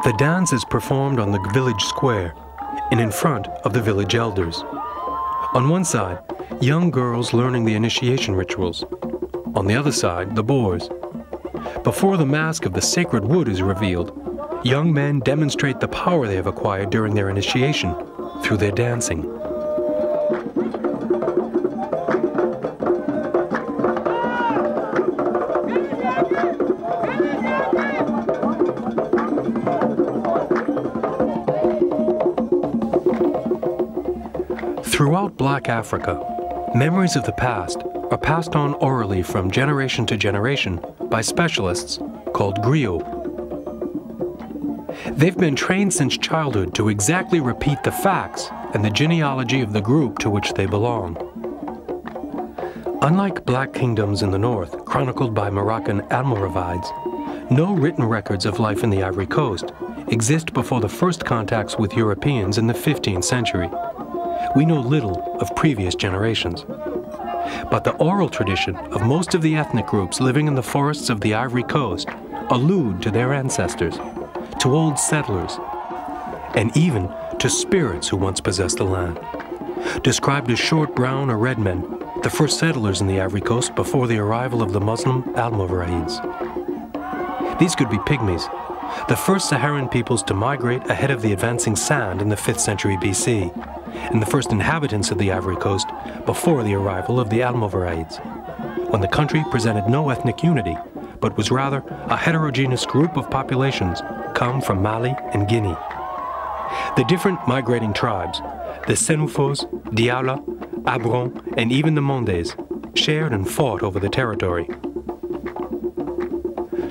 The dance is performed on the village square and in front of the village elders. On one side, young girls learning the initiation rituals. On the other side, the boys. Before the mask of the sacred wood is revealed, young men demonstrate the power they have acquired during their initiation through their dancing. Throughout Black Africa, memories of the past are passed on orally from generation to generation by specialists called griots. They've been trained since childhood to exactly repeat the facts and the genealogy of the group to which they belong. Unlike Black kingdoms in the north, chronicled by Moroccan Almoravides, no written records of life in the Ivory Coast exist before the first contacts with Europeans in the 15th century. We know little of previous generations. But the oral tradition of most of the ethnic groups living in the forests of the Ivory Coast allude to their ancestors, to old settlers, and even to spirits who once possessed the land. Described as short brown or red men, the first settlers in the Ivory Coast before the arrival of the Muslim Almoravides. These could be Pygmies, the first Saharan peoples to migrate ahead of the advancing sand in the 5th century BC, and the first inhabitants of the Ivory Coast before the arrival of the Almoravides, when the country presented no ethnic unity, but was rather a heterogeneous group of populations come from Mali and Guinea. The different migrating tribes, the Senufos, Diala, Abron, and even the Mondes, shared and fought over the territory.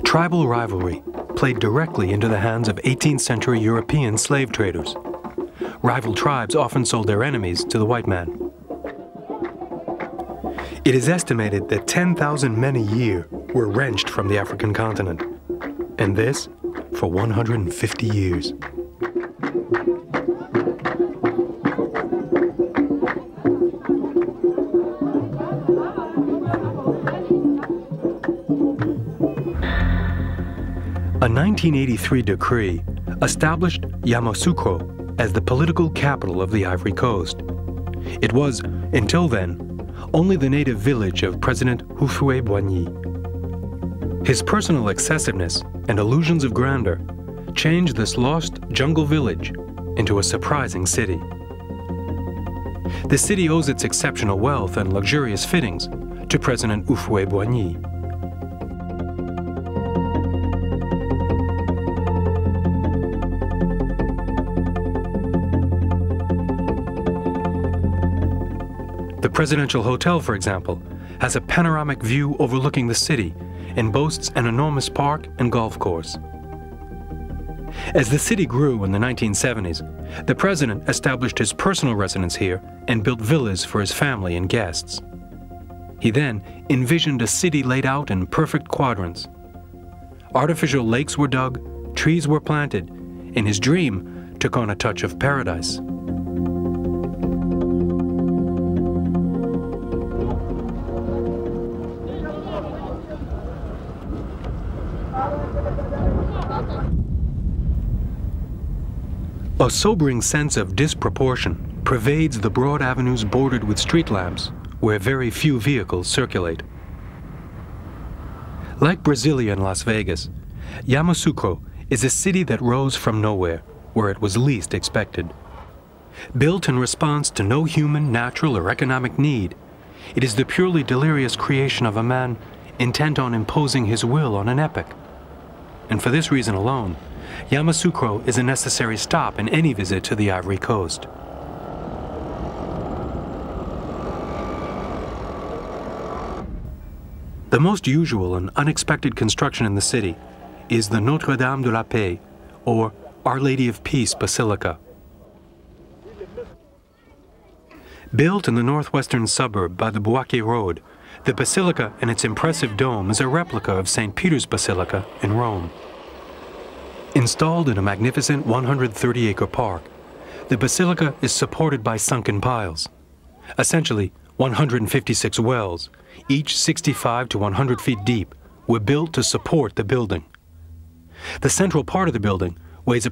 Tribal rivalry played directly into the hands of 18th century European slave traders. Rival tribes often sold their enemies to the white man. It is estimated that 10,000 men a year were wrenched from the African continent, and this for 150 years. A 1983 decree established Yamoussoukro as the political capital of the Ivory Coast. It was, until then, only the native village of President Houphouët-Boigny. His personal excessiveness and illusions of grandeur changed this lost jungle village into a surprising city. The city owes its exceptional wealth and luxurious fittings to President Houphouët-Boigny. The Presidential Hotel, for example, has a panoramic view overlooking the city and boasts an enormous park and golf course. As the city grew in the 1970s, the president established his personal residence here and built villas for his family and guests. He then envisioned a city laid out in perfect quadrants. Artificial lakes were dug, trees were planted, and his dream took on a touch of paradise. A sobering sense of disproportion pervades the broad avenues bordered with street lamps where very few vehicles circulate. Like Brasilia and Las Vegas, Yamoussoukro is a city that rose from nowhere, where it was least expected. Built in response to no human, natural, or economic need, it is the purely delirious creation of a man intent on imposing his will on an epoch. And for this reason alone, Yamoussoukro is a necessary stop in any visit to the Ivory Coast. The most usual and unexpected construction in the city is the Notre Dame de la Paix, or Our Lady of Peace Basilica. Built in the northwestern suburb by the Bouaké Road, the basilica and its impressive dome is a replica of St. Peter's Basilica in Rome. Installed in a magnificent 130-acre park, the basilica is supported by sunken piles. Essentially, 156 wells, each 65 to 100 feet deep, were built to support the building. The central part of the building, weighs